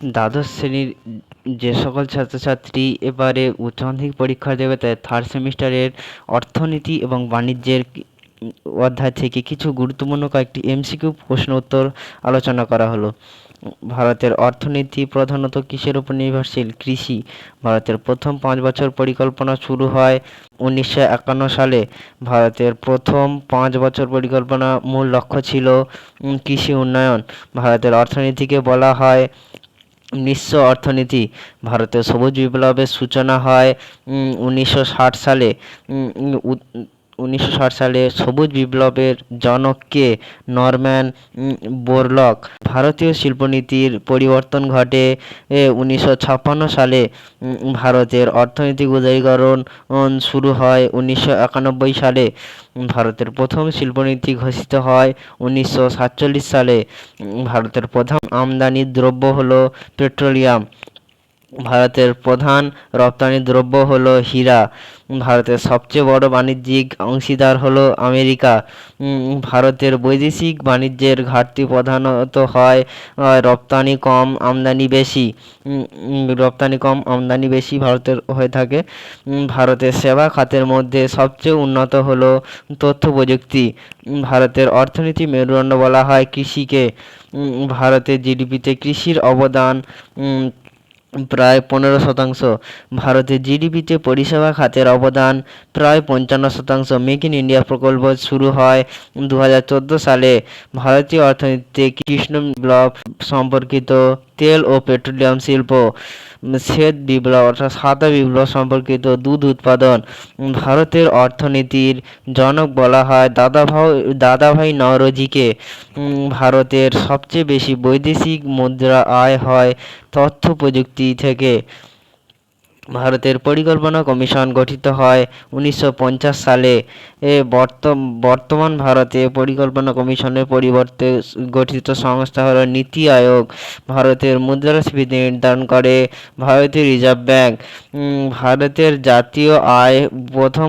দ্বাদশ শ্রেণীর যে সকল ছাত্রছাত্রী এবারে উচ্চ মাধ্যমিক পরীক্ষা দেবে তাদের থার্ড সেমিস্টারের অর্থনীতি এবং বাণিজ্যের অধ্যায় থেকে কিছু গুরুত্বপূর্ণ কয়েকটি এমসিকিউ প্রশ্ন উত্তর আলোচনা করা হলো। ভারতের অর্থনীতি প্রধানত কিসের উপর নির্ভরশীল? কৃষি। ভারতের প্রথম 5 বছর পরিকল্পনা শুরু হয় 1951 সালে। ভারতের প্রথম 5 বছর পরিকল্পনা মূল লক্ষ্য ছিল কৃষি উন্নয়ন। ভারতের অর্থনীতিকে বলা হয় মিশ্র অর্থনীতি। ভারতের সবুজ বিপ্লবের সূচনা হয় 1960 সালে। 1960 সালে সবুজ বিপ্লবের জনক কে? Norman Borlaug. ভারতীয় শিল্পনীতির পরিবর্তন ঘটে 1956 সালে। ভারতের অর্থনৈতিক উদারীকরণ শুরু হয় 1991 সালে। ভারতের প্রথম শিল্পনীতি ঘোষিত হয় 1947 সালে। ভারতের প্রধান আমদানি দ্রব্য হলো পেট্রোলিয়াম। ভারতের প্রধান রপ্তানি দ্রব্য হলো হীরা। ভারতের সবচেয়ে বড় বাণিজ্যিক অংশীদার হলো আমেরিকা। ভারতের বৈদেশিক বাণিজ্যের ঘাটতি প্রধানত হয় রপ্তানি কম আমদানি বেশি। রপ্তানি কম আমদানি বেশি ভারতের হয়ে থাকে। ভারতের সেবা খাতের মধ্যে সবচেয়ে উন্নত হলো তথ্য প্রযুক্তি। ভারতের অর্থনীতি মেরুদণ্ড বলা হয় কৃষিকে। ভারতের জিডিপিতে কৃষির অবদান প্রায় 15%। ভারতের জিডিপিতে পরিষেবা খাতের অবদান প্রায় 55%। মেক ইন ইন্ডিয়া প্রকল্প শুরু হয় 2014 সালে। ভারতীয় অর্থনীতিতে কৃষ্ণ বিপ্লব সম্পর্কিত তেল ও পেট্রোলিয়াম শিল্প। শ্বেত বিপ্লব অর্থাৎ সাদা বিপ্লব সম্পর্কিত দুধ উৎপাদন। ভারতের অর্থনীতির জনক বলা হয় দাদাভাই নওরোজিকে। ভারতের সবচেয়ে বেশি বৈদেশিক মুদ্রা আয় হয় তথ্য প্রযুক্তি থেকে। ভারতের পরিকল্পনা কমিশন গঠিত হয় 1950 সালে। বর্তমান ভারতে পরিকল্পনা কমিশনের পরিবর্তে গঠিত সংস্থা হলো নীতি আয়োগ। ভারতের মুদ্রাস্ফীতি নির্ধারণ করে ভারতীয় রিজার্ভ ব্যাংক। ভারতের জাতীয় আয় প্রথম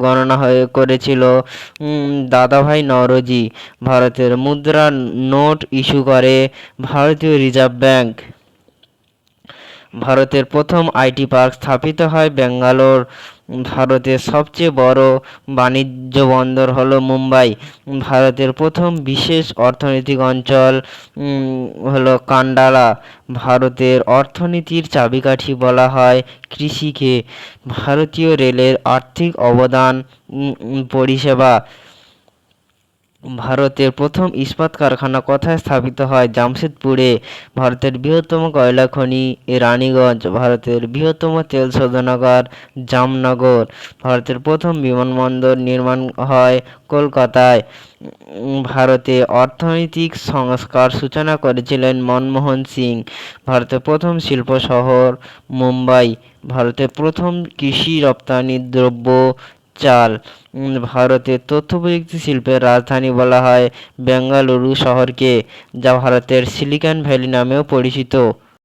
গণনা করেছিল দাদাভাই নওরোজি। ভারতের মুদ্রা নোট ইস্যু করে ভারতীয় রিজার্ভ ব্যাংক। ভারতের প্রথম আইটি পার্ক স্থাপিত হয় ব্যাঙ্গালোর। ভারতের সবচেয়ে বড় বাণিজ্য বন্দর হলো মুম্বাই। ভারতের প্রথম বিশেষ অর্থনৈতিক অঞ্চল হলো কান্ডালা। ভারতের অর্থনীতির চাবিকাঠি বলা হয় কৃষিকে। ভারতীয় রেলের আর্থিক অবদান পরিষেবা। ভারতের প্রথম ইস্পাত কারখানা কোথায় স্থাপিত হয়? জামশেদপুরে। ভারতের বৃহত্তম কয়লা খনি রানীগঞ্জ। ভারতের বৃহত্তম তেল শোধনাগার জামনগর। ভারতের প্রথম বিমানবন্দর নির্মাণ হয় কলকাতায়। ভারতে অর্থনৈতিক সংস্কার সূচনা করেছিলেন মনমোহন সিং। ভারতের প্রথম শিল্প শহর মুম্বাই। ভারতের প্রথম কৃষি রপ্তানি দ্রব্য চাল। ভারতের তথ্য প্রযুক্তি শিল্পের রাজধানী বলা হয় বেঙ্গালুরু শহরকে, যা ভারতের সিলিকন ভ্যালি নামেও পরিচিত।